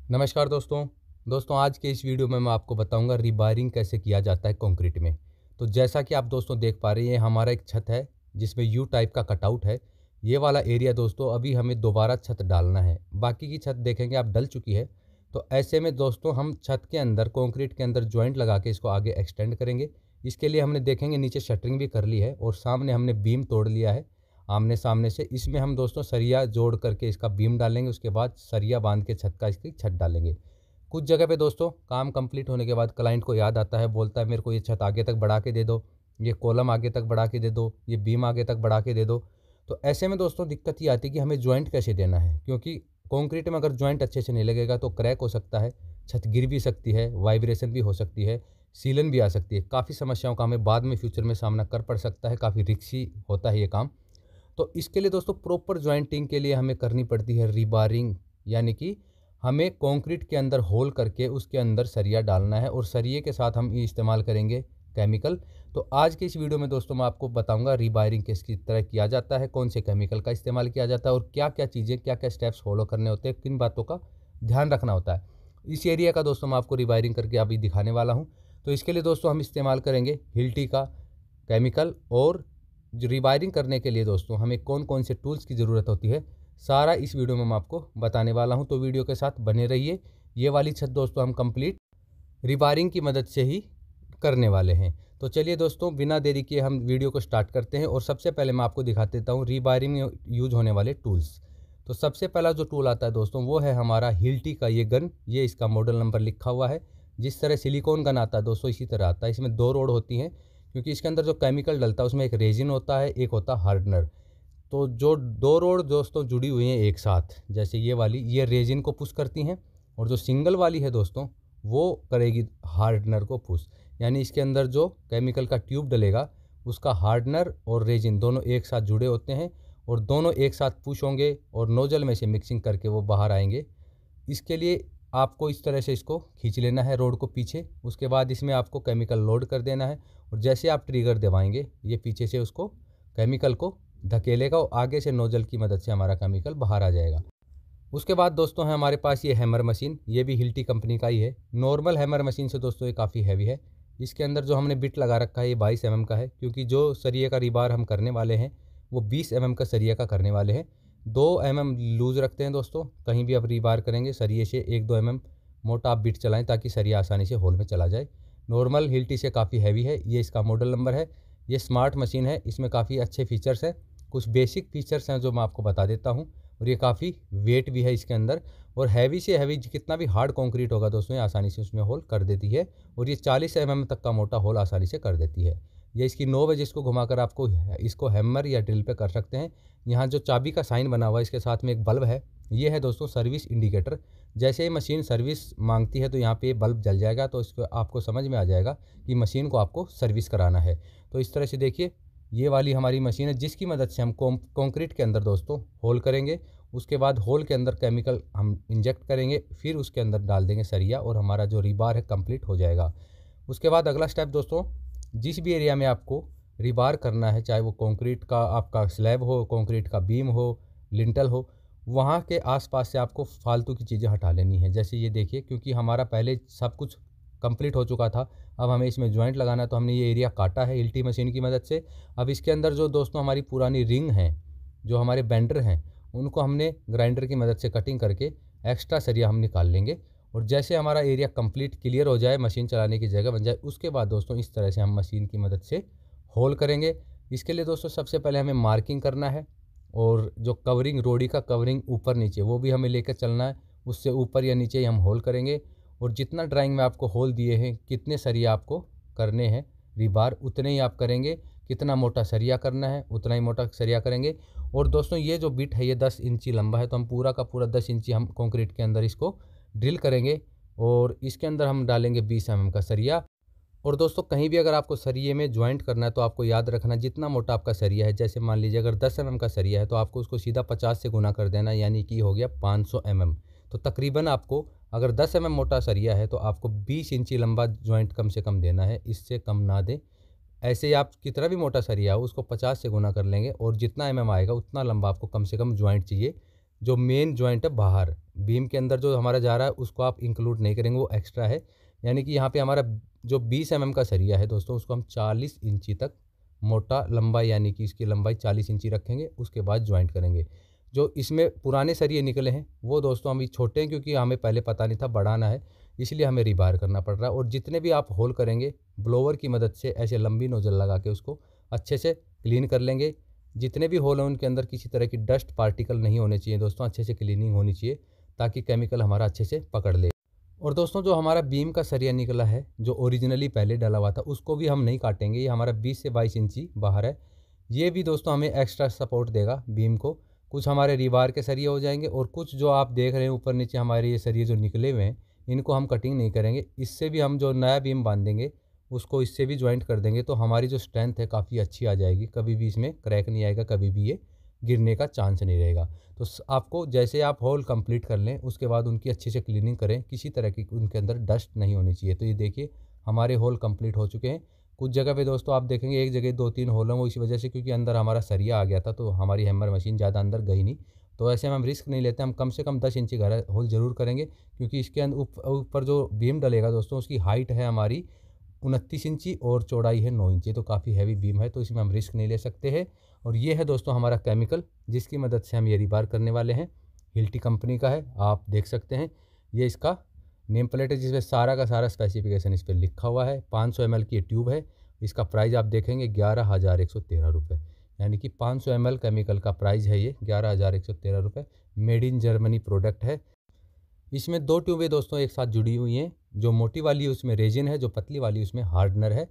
नमस्कार दोस्तों आज के इस वीडियो में मैं आपको बताऊंगा रिबारिंग कैसे किया जाता है कंक्रीट में। तो जैसा कि आप दोस्तों देख पा रहे हैं, ये हमारा एक छत है जिसमें यू टाइप का कटआउट है। ये वाला एरिया दोस्तों अभी हमें दोबारा छत डालना है। बाकी की छत देखेंगे आप डल चुकी है। तो ऐसे में दोस्तों हम छत के अंदर कंक्रीट के अंदर जॉइंट लगा के इसको आगे एक्सटेंड करेंगे। इसके लिए हमने देखेंगे नीचे शटरिंग भी कर ली है और सामने हमने बीम तोड़ लिया है आमने सामने से। इसमें हम दोस्तों सरिया जोड़ करके इसका बीम डालेंगे, उसके बाद सरिया बांध के छत का इसकी छत डालेंगे। कुछ जगह पे दोस्तों काम कंप्लीट होने के बाद क्लाइंट को याद आता है, बोलता है मेरे को ये छत आगे तक बढ़ा के दे दो, ये कॉलम आगे तक बढ़ा के दे दो, ये बीम आगे तक बढ़ा के दे दो। तो ऐसे में दोस्तों दिक्कत ये आती है कि हमें जॉइंट कैसे देना है, क्योंकि कंक्रीट में अगर जॉइंट अच्छे से नहीं लगेगा तो क्रैक हो सकता है, छत गिर भी सकती है, वाइब्रेशन भी हो सकती है, सीलन भी आ सकती है। काफ़ी समस्याओं का हमें बाद में फ्यूचर में सामना कर पड़ सकता है, काफ़ी रिस्की होता है ये काम। तो इसके लिए दोस्तों प्रॉपर जॉइंटिंग के लिए हमें करनी पड़ती है रीबारिंग, यानी कि हमें कंक्रीट के अंदर होल करके उसके अंदर सरिया डालना है और सरिये के साथ हम ये इस्तेमाल करेंगे केमिकल। तो आज के इस वीडियो में दोस्तों मैं आपको बताऊंगा रीबारिंग किस तरह किया जाता है, कौन से केमिकल का इस्तेमाल किया जाता है और क्या क्या चीज़ें, क्या क्या स्टेप्स फॉलो करने होते हैं, किन बातों का ध्यान रखना होता है। इस एरिया का दोस्तों मैं आपको रीबारिंग करके अभी दिखाने वाला हूँ। तो इसके लिए दोस्तों हम इस्तेमाल करेंगे हिल्टी का केमिकल। और जो रिवायरिंग करने के लिए दोस्तों हमें कौन कौन से टूल्स की ज़रूरत होती है, सारा इस वीडियो में मैं आपको बताने वाला हूं। तो वीडियो के साथ बने रहिए। ये वाली छत दोस्तों हम कंप्लीट रिवायरिंग की मदद से ही करने वाले हैं। तो चलिए दोस्तों बिना देरी किए हम वीडियो को स्टार्ट करते हैं। और सबसे पहले मैं आपको दिखा देता हूँ रिवायरिंग में यूज होने वाले टूल्स। तो सबसे पहला जो टूल आता है दोस्तों वो है हमारा हिल्टी का ये गन। ये इसका मॉडल नंबर लिखा हुआ है। जिस तरह सिलिकॉन गन आता है दोस्तों इसी तरह आता है। इसमें दो रोड होती हैं, क्योंकि इसके अंदर जो केमिकल डलता है उसमें एक रेजिन होता है, एक होता है हार्डनर। तो जो दो रोड दोस्तों जुड़ी हुई हैं एक साथ, जैसे ये वाली, ये रेजिन को पुश करती हैं और जो सिंगल वाली है दोस्तों वो करेगी हार्डनर को पुश। यानी इसके अंदर जो केमिकल का ट्यूब डलेगा उसका हार्डनर और रेजिन दोनों एक साथ जुड़े होते हैं और दोनों एक साथ पुश होंगे और नोजल में से मिक्सिंग करके वो बाहर आएंगे। इसके लिए आपको इस तरह से इसको खींच लेना है रोड को पीछे। उसके बाद इसमें आपको केमिकल लोड कर देना है और जैसे आप ट्रिगर दबाएंगे ये पीछे से उसको केमिकल को धकेलेगा और आगे से नोजल की मदद से हमारा केमिकल बाहर आ जाएगा। उसके बाद दोस्तों है हमारे पास ये हैमर मशीन। ये भी हिल्टी कंपनी का ही है। नॉर्मल हैमर मशीन से दोस्तों ये काफ़ी हैवी है। इसके अंदर जो हमने बिट लगा रखा है ये 22 mm का है, क्योंकि जो सरिये का रिबार हम करने वाले हैं वो 20 mm का सरिया का करने वाले हैं। 2 mm लूज़ रखते हैं दोस्तों। कहीं भी आप रिबार करेंगे सरिये से 1-2 mm मोटा आप बिट चलाएं ताकि सरिया आसानी से होल में चला जाए। नॉर्मल हिल्टी से काफ़ी हैवी है। ये इसका मॉडल नंबर है। ये स्मार्ट मशीन है, इसमें काफ़ी अच्छे फीचर्स हैं। कुछ बेसिक फीचर्स हैं जो मैं आपको बता देता हूँ। और ये काफ़ी वेट भी है इसके अंदर। और हैवी से हैवी कितना भी हार्ड कंक्रीट होगा दोस्तों ये आसानी से उसमें होल कर देती है। और ये 40 mm तक का मोटा होल आसानी से कर देती है। ये इसकी नॉब है जिसको घुमाकर आपको इसको हैमर या ड्रिल पे कर सकते हैं। यहाँ जो चाबी का साइन बना हुआ है इसके साथ में एक बल्ब है। ये है दोस्तों सर्विस इंडिकेटर। जैसे ही मशीन सर्विस मांगती है तो यहाँ पे बल्ब जल जाएगा, तो इसको आपको समझ में आ जाएगा कि मशीन को आपको सर्विस कराना है। तो इस तरह से देखिए ये वाली हमारी मशीन है जिसकी मदद से हम कंक्रीट के अंदर दोस्तों होल करेंगे। उसके बाद होल के अंदर केमिकल हम इंजेक्ट करेंगे, फिर उसके अंदर डाल देंगे सरिया और हमारा जो रिबार है कंप्लीट हो जाएगा। उसके बाद अगला स्टेप दोस्तों, जिस भी एरिया में आपको रिबार करना है, चाहे वो कंक्रीट का आपका स्लैब हो, कंक्रीट का बीम हो, लिंटल हो, वहाँ के आसपास से आपको फालतू की चीज़ें हटा लेनी है। जैसे ये देखिए, क्योंकि हमारा पहले सब कुछ कंप्लीट हो चुका था, अब हमें इसमें जॉइंट लगाना है, तो हमने ये एरिया काटा है इल्टी मशीन की मदद से। अब इसके अंदर जो दोस्तों हमारी पुरानी रिंग हैं, जो हमारे बेंडर हैं, उनको हमने ग्राइंडर की मदद से कटिंग करके एक्स्ट्रा सरिया हम निकाल लेंगे। और जैसे हमारा एरिया कंप्लीट क्लियर हो जाए, मशीन चलाने की जगह बन जाए, उसके बाद दोस्तों इस तरह से हम मशीन की मदद से होल करेंगे। इसके लिए दोस्तों सबसे पहले हमें मार्किंग करना है और जो कवरिंग, रोड़ी का कवरिंग ऊपर नीचे वो भी हमें लेकर चलना है। उससे ऊपर या नीचे ही हम होल करेंगे। और जितना ड्राइंग में आपको होल दिए हैं, कितने सरिया आपको करने हैं रिबार, उतने ही आप करेंगे। कितना मोटा सरिया करना है उतना ही मोटा सरिया करेंगे। और दोस्तों ये जो बिट है ये 10 इंची लंबा है, तो हम पूरा का पूरा 10 इंची हम कंक्रीट के अंदर इसको ड्रिल करेंगे और इसके अंदर हम डालेंगे 20 mm का सरिया। और दोस्तों कहीं भी अगर आपको सरिये में ज्वाइंट करना है तो आपको याद रखना जितना मोटा आपका सरिया है, जैसे मान लीजिए अगर 10 mm का सरिया है तो आपको उसको सीधा 50 से गुना कर देना, यानी कि हो गया 500 mm। तो तकरीबन आपको अगर 10 mm मोटा सरिया है तो आपको 20 इंची लंबा ज्वाइंट कम से कम देना है, इससे कम ना दें। ऐसे ही आप कितना भी मोटा सरिया हो उसको 50 से गुना कर लेंगे और जितना mm आएगा उतना लंबा आपको कम से कम ज्वाइंट चाहिए, जो मेन जॉइंट है बाहर बीम के अंदर जो हमारा जा रहा है उसको आप इंक्लूड नहीं करेंगे, वो एक्स्ट्रा है। यानी कि यहाँ पे हमारा जो 20 mm का सरिया है दोस्तों, उसको हम 40 इंची तक मोटा लंबाई, यानी कि इसकी लंबाई 40 इंची रखेंगे, उसके बाद ज्वाइंट करेंगे। जो इसमें पुराने सरिये निकले हैं वो दोस्तों अभी छोटे हैं, क्योंकि हमें पहले पता नहीं था बढ़ाना है, इसलिए हमें रिबार करना पड़ रहा है। और जितने भी आप होल करेंगे ब्लोवर की मदद से ऐसे लंबी नोजल लगा के उसको अच्छे से क्लीन कर लेंगे। जितने भी होल हैं उनके अंदर किसी तरह की डस्ट पार्टिकल नहीं होने चाहिए दोस्तों, अच्छे से क्लीनिंग होनी चाहिए ताकि केमिकल हमारा अच्छे से पकड़ ले। और दोस्तों जो हमारा बीम का सरिया निकला है जो ओरिजिनली पहले डला हुआ था, उसको भी हम नहीं काटेंगे। ये हमारा 20 से 22 इंची बाहर है। ये भी दोस्तों हमें एक्स्ट्रा सपोर्ट देगा बीम को। कुछ हमारे रिबार के सरिये हो जाएंगे और कुछ जो आप देख रहे हैं ऊपर नीचे हमारे ये सरिये जो निकले हुए हैं, इनको हम कटिंग नहीं करेंगे। इससे भी हम जो नया बीम बांधेंगे उसको इससे भी ज्वाइंट कर देंगे, तो हमारी जो स्ट्रेंथ है काफ़ी अच्छी आ जाएगी। कभी भी इसमें क्रैक नहीं आएगा, कभी भी ये गिरने का चांस नहीं रहेगा। तो आपको जैसे आप होल कंप्लीट कर लें उसके बाद उनकी अच्छे से क्लीनिंग करें, किसी तरह की उनके अंदर डस्ट नहीं होनी चाहिए। तो ये देखिए हमारे होल कंप्लीट हो चुके हैं। कुछ जगह पे दोस्तों आप देखेंगे एक जगह 2-3 होल हैं, वो इसी वजह से क्योंकि अंदर हमारा सरिया आ गया था, तो हमारी हैमर मशीन ज़्यादा अंदर गई नहीं। तो ऐसे में हम रिस्क नहीं लेते, हम कम से कम 10 इंची गहरा होल ज़रूर करेंगे, क्योंकि इसके अंदर ऊपर जो बीम डलेगा दोस्तों उसकी हाइट है हमारी 29 इंची और चौड़ाई है 9 इंची, तो काफ़ी हैवी बीम है, तो इसमें हम रिस्क नहीं ले सकते हैं। और ये है दोस्तों हमारा केमिकल जिसकी मदद से हम ये रिबार करने वाले हैं। हिल्टी कंपनी का है, आप देख सकते हैं। ये इसका नेम प्लेट है जिसमें सारा का सारा स्पेसिफिकेशन इस पर लिखा हुआ है। 500 ml की ये ट्यूब है। इसका प्राइस आप देखेंगे 11,113 रुपये, यानी कि 500 ml केमिकल का प्राइस है ये 11,113 रुपये। मेड इन जर्मनी प्रोडक्ट है। इसमें 2 ट्यूबें दोस्तों एक साथ जुड़ी हुई हैं। जो मोटी वाली है उसमें रेजिन है, जो पतली वाली उसमें हार्डनर है।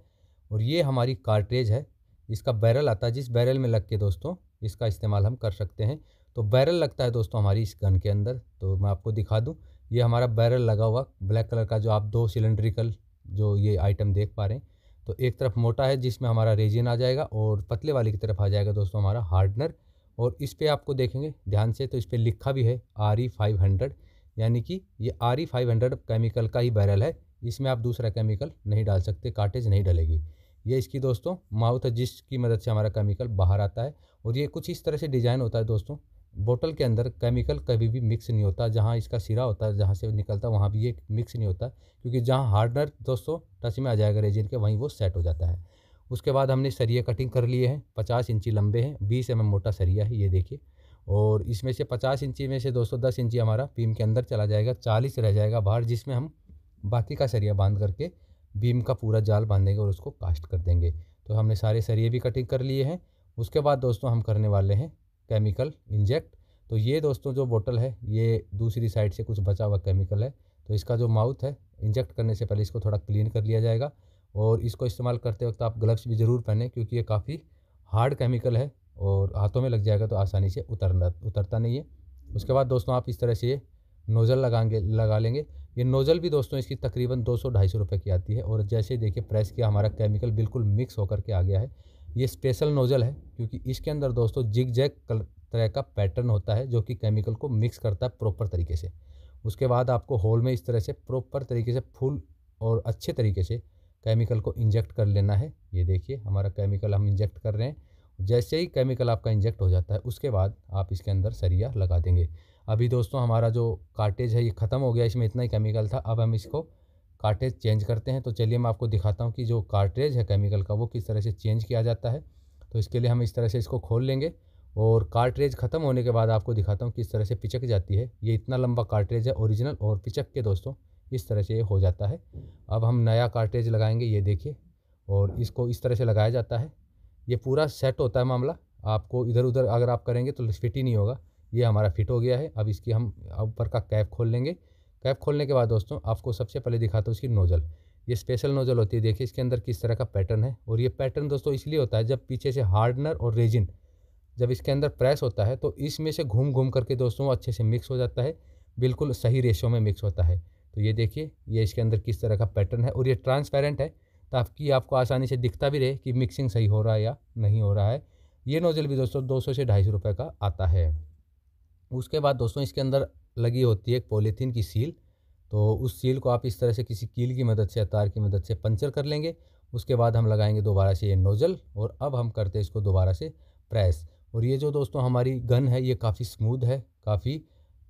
और ये हमारी कार्ट्रेज है। इसका बैरल आता है, जिस बैरल में लग के दोस्तों इसका इस्तेमाल हम कर सकते हैं। तो बैरल लगता है दोस्तों हमारी इस गन के अंदर, तो मैं आपको दिखा दूं। ये हमारा बैरल लगा हुआ ब्लैक कलर का, जो आप 2 सिलेंड्रिकल जो ये आइटम देख पा रहे हैं। तो एक तरफ मोटा है जिसमें हमारा रेजिन आ जाएगा और पतले वाली की तरफ आ जाएगा दोस्तों हमारा हार्डनर। और इस पर आपको देखेंगे ध्यान से तो इस पर लिखा भी है RE500, यानी कि ये RE500 केमिकल का ही बैरल है। इसमें आप दूसरा केमिकल नहीं डाल सकते, कार्टेज नहीं डलेगी। ये इसकी दोस्तों माउथ है जिसकी मदद से हमारा केमिकल बाहर आता है। और ये कुछ इस तरह से डिज़ाइन होता है दोस्तों, बोतल के अंदर केमिकल कभी भी मिक्स नहीं होता। जहाँ इसका सिरा होता है, जहाँ से निकलता है वहाँ भी ये मिक्स नहीं होता, क्योंकि जहाँ हार्डनर दोस्तों टच में आ जाएगा रेजिन के, वहीं वो सेट हो जाता है। उसके बाद हमने सरिया कटिंग कर लिए हैं। 50 इंची लंबे हैं, 20 mm मोटा सरिया है ये देखिए। और इसमें से 50 इंची में से दोस्तों 10 इंची हमारा बीम के अंदर चला जाएगा, 40 रह जाएगा बाहर, जिसमें हम बाकी का सरिया बांध करके बीम का पूरा जाल बांधेंगे और उसको कास्ट कर देंगे। तो हमने सारे सरिये भी कटिंग कर लिए हैं। उसके बाद दोस्तों हम करने वाले हैं केमिकल इंजेक्ट। तो ये दोस्तों जो बोतल है ये दूसरी साइड से कुछ बचा हुआ केमिकल है, तो इसका जो माउथ है इंजेक्ट करने से पहले इसको थोड़ा क्लीन कर लिया जाएगा। और इसको इस्तेमाल करते वक्त आप ग्लव्स भी ज़रूर पहनें, क्योंकि ये काफ़ी हार्ड केमिकल है और हाथों में लग जाएगा तो आसानी से उतरता नहीं है। उसके बाद दोस्तों आप इस तरह से ये नोज़ल लगा लेंगे। ये नोज़ल भी दोस्तों इसकी तकरीबन 200-250 रुपये की आती है। और जैसे देखिए प्रेस किया हमारा केमिकल बिल्कुल मिक्स होकर के आ गया है। ये स्पेशल नोज़ल है क्योंकि इसके अंदर दोस्तों जिग जैग तरह का पैटर्न होता है जो कि केमिकल को मिक्स करता है प्रॉपर तरीके से। उसके बाद आपको होल में इस तरह से प्रॉपर तरीके से फुल और अच्छे तरीके से केमिकल को इंजेक्ट कर लेना है। ये देखिए हमारा केमिकल हम इंजेक्ट कर रहे हैं। जैसे ही केमिकल आपका इंजेक्ट हो जाता है उसके बाद आप इसके अंदर सरिया लगा देंगे। अभी दोस्तों हमारा जो कार्टेज है ये ख़त्म हो गया, इसमें इतना ही केमिकल था। अब हम इसको कार्टेज चेंज करते हैं। तो चलिए मैं आपको दिखाता हूँ कि जो कार्टेज है केमिकल का वो किस तरह से चेंज किया जाता है। तो इसके लिए हम इस तरह से इसको खोल लेंगे और कार्ट्रेज ख़त्म होने के बाद आपको दिखाता हूँ किस तरह से पिचक जाती है। ये इतना लंबा कार्ट्रेज है ओरिजिनल, और पिचक के दोस्तों इस तरह से ये हो जाता है। अब हम नया कार्ट्रेज लगाएंगे, ये देखिए, और इसको इस तरह से लगाया जाता है। ये पूरा सेट होता है मामला। आपको इधर उधर अगर आप करेंगे तो फिट ही नहीं होगा। ये हमारा फिट हो गया है। अब इसकी हम ऊपर का कैप खोल लेंगे। कैप खोलने के बाद दोस्तों आपको सबसे पहले दिखाता हूँ इसकी नोज़ल। ये स्पेशल नोज़ल होती है, देखिए इसके अंदर किस तरह का पैटर्न है। और ये पैटर्न दोस्तों इसलिए होता है जब पीछे से हार्डनर और रेजिन जब इसके अंदर प्रेस होता है तो इसमें से घूम घूम करके दोस्तों अच्छे से मिक्स हो जाता है, बिल्कुल सही रेशो में मिक्स होता है। तो ये देखिए ये इसके अंदर किस तरह का पैटर्न है, और ये ट्रांसपेरेंट है ताकि आपको आसानी से दिखता भी रहे कि मिक्सिंग सही हो रहा है या नहीं हो रहा है। ये नोज़ल भी दोस्तों 200 से 250 रुपये का आता है। उसके बाद दोस्तों इसके अंदर लगी होती है एक पॉलीथीन की सील। तो उस सील को आप इस तरह से किसी कील की मदद से या तार की मदद से पंचर कर लेंगे। उसके बाद हम लगाएंगे दोबारा से ये नोज़ल, और अब हम करते हैं इसको दोबारा से प्रेस। और ये जो दोस्तों हमारी गन है ये काफ़ी स्मूथ है, काफ़ी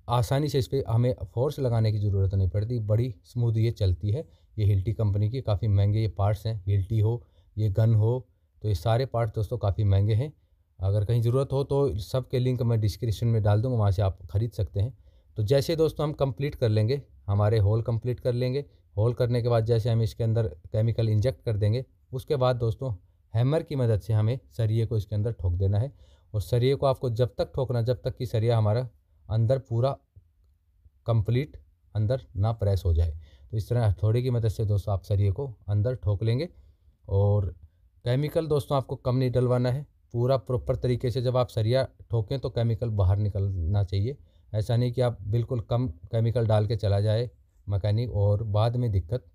आसानी से इस पर हमें फोर्स लगाने की ज़रूरत नहीं पड़ती, बड़ी स्मूथ ये चलती है। ये हिल्टी कंपनी की काफ़ी महंगे ये पार्ट्स हैं, हिल्टी हो, ये गन हो, तो ये सारे पार्ट्स दोस्तों काफ़ी महंगे हैं। अगर कहीं ज़रूरत हो तो सब के लिंक मैं डिस्क्रिप्शन में डाल दूँगा, वहाँ से आप ख़रीद सकते हैं। तो जैसे दोस्तों हम कंप्लीट कर लेंगे, हमारे होल कंप्लीट कर लेंगे, होल करने के बाद जैसे हम इसके अंदर केमिकल इंजेक्ट कर देंगे, उसके बाद दोस्तों हैमर की मदद से हमें सरिये को इसके अंदर ठोक देना है। और सरिये को आपको जब तक ठोकना, जब तक कि सरिया हमारा अंदर पूरा कंप्लीट अंदर ना प्रेस हो जाए। तो इस तरह हथौड़े की मदद से दोस्तों आप सरिये को अंदर ठोक लेंगे। और केमिकल दोस्तों आपको कम नहीं डलवाना है, पूरा प्रॉपर तरीके से जब आप सरिया ठोकें तो केमिकल बाहर निकलना चाहिए। ऐसा नहीं कि आप बिल्कुल कम केमिकल डाल के चला जाए मैकेनिक और बाद में दिक्कत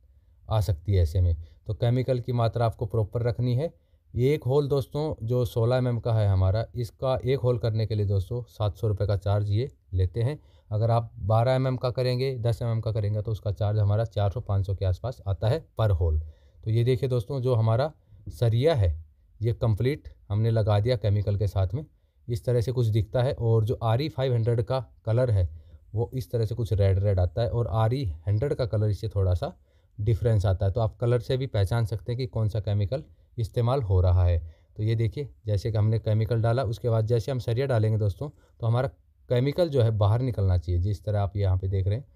आ सकती है ऐसे में। तो केमिकल की मात्रा आपको प्रॉपर रखनी है। ये एक होल दोस्तों जो 16 mm का है हमारा, इसका एक होल करने के लिए दोस्तों 700 रुपये का चार्ज ये लेते हैं। अगर आप 12 mm का करेंगे, 10 mm का करेंगे तो उसका चार्ज हमारा 400-500 के आसपास आता है पर होल। तो ये देखिए दोस्तों, जो हमारा सरिया है ये कंप्लीट हमने लगा दिया केमिकल के साथ में, इस तरह से कुछ दिखता है। और जो RE500 का कलर है वो इस तरह से कुछ रेड रेड आता है, और RE100 का कलर इससे थोड़ा सा डिफरेंस आता है। तो आप कलर से भी पहचान सकते हैं कि कौन सा केमिकल इस्तेमाल हो रहा है। तो ये देखिए, जैसे कि हमने केमिकल डाला, उसके बाद जैसे हम सरिया डालेंगे दोस्तों, तो हमारा केमिकल जो है बाहर निकलना चाहिए, जिस तरह आप यहाँ पे देख रहे हैं।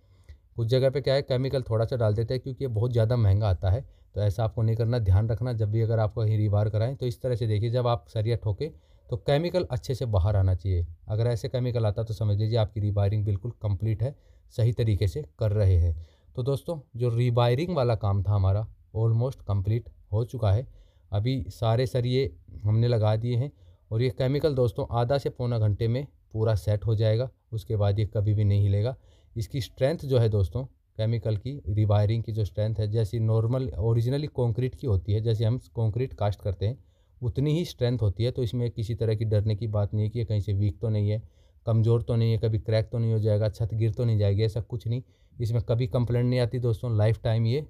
कुछ जगह पे क्या है, केमिकल थोड़ा सा डाल देते हैं क्योंकि ये बहुत ज़्यादा महंगा आता है। तो ऐसा आपको नहीं करना, ध्यान रखना जब भी अगर आपको कहीं रीबार कराएं तो इस तरह से देखिए, जब आप सरिया ठोके तो केमिकल अच्छे से बाहर आना चाहिए। अगर ऐसे केमिकल आता तो समझ लीजिए आपकी रीबायरिंग बिल्कुल कंप्लीट है, सही तरीके से कर रहे हैं। तो दोस्तों जो रीबायरिंग वाला काम था हमारा ऑलमोस्ट कंप्लीट हो चुका है। अभी सारे सरिये हमने लगा दिए हैं, और ये केमिकल दोस्तों आधा से पौना घंटे में पूरा सेट हो जाएगा। उसके बाद ये कभी भी नहीं हिलेगा। इसकी स्ट्रेंथ जो है दोस्तों, केमिकल की रीवायरिंग की जो स्ट्रेंथ है, जैसी नॉर्मल ओरिजिनली कंक्रीट की होती है, जैसे हम कंक्रीट कास्ट करते हैं उतनी ही स्ट्रेंथ होती है। तो इसमें किसी तरह की डरने की बात नहीं है कि ये कहीं से वीक तो नहीं है, कमज़ोर तो नहीं है, कभी क्रैक तो नहीं हो जाएगा, छत गिर तो नहीं जाएगी, ऐसा कुछ नहीं। इसमें कभी कंप्लेंट नहीं आती दोस्तों, लाइफ टाइम ये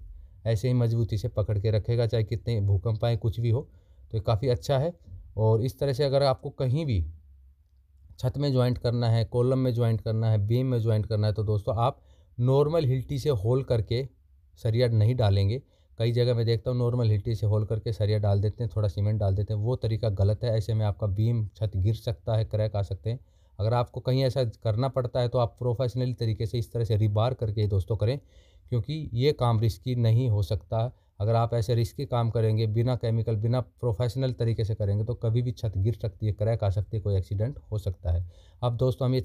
ऐसे ही मजबूती से पकड़ के रखेगा, चाहे कितने भूकंप आए, कुछ भी हो। तो ये काफ़ी अच्छा है। और इस तरह से अगर आपको कहीं भी छत में ज्वाइंट करना है, कॉलम में ज्वाइंट करना है, बीम में ज्वाइंट करना है, तो दोस्तों आप नॉर्मल हिल्टी से होल करके सरिया नहीं डालेंगे। कई जगह मैं देखता हूँ नॉर्मल हिल्टी से होल करके सरिया डाल देते हैं, थोड़ा सीमेंट डाल देते हैं, वो तरीका गलत है। ऐसे में आपका बीम छत गिर सकता है, क्रैक आ सकते हैं। अगर आपको कहीं ऐसा करना पड़ता है तो आप प्रोफेशनली तरीके से इस तरह से रिबार करके दोस्तों करें, क्योंकि ये काम रिस्की नहीं हो सकता। अगर आप ऐसे रिस्की काम करेंगे बिना केमिकल, बिना प्रोफेशनल तरीके से करेंगे तो कभी भी छत गिर सकती है, क्रैक आ सकती है, कोई एक्सीडेंट हो सकता है। अब दोस्तों हम ये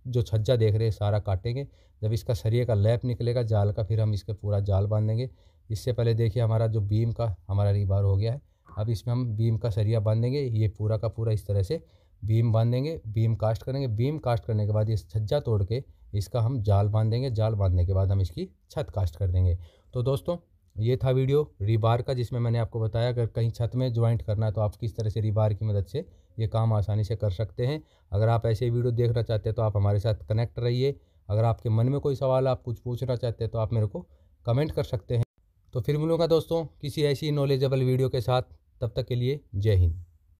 जो छज्जा देख रहे हैं सारा काटेंगे। जब इसका सरिये का लैप निकलेगा जाल का, फिर हम इसके पूरा जाल बांधेंगे। इससे पहले देखिए हमारा जो बीम का हमारा रीबार हो गया है। अब इसमें हम बीम का सरिया बांधेंगे, ये पूरा का पूरा इस तरह से बीम बांधेंगे, बीम कास्ट करेंगे। बीम कास्ट करने के बाद ये छज्जा तोड़ के इसका हम जाल बांधेंगे। जाल बांधने के बाद हम इसकी छत कास्ट कर देंगे। तो दोस्तों ये था वीडियो रीबार का, जिसमें मैंने आपको बताया अगर कहीं छत में ज्वाइंट करना है तो आप किस तरह से रीबार की मदद से ये काम आसानी से कर सकते हैं। अगर आप ऐसे वीडियो देखना चाहते हैं तो आप हमारे साथ कनेक्ट रहिए। अगर आपके मन में कोई सवाल, आप कुछ पूछना चाहते हैं तो आप मेरे को कमेंट कर सकते हैं। तो फिर मिलूँगा दोस्तों किसी ऐसी नॉलेजेबल वीडियो के साथ, तब तक के लिए जय हिंद।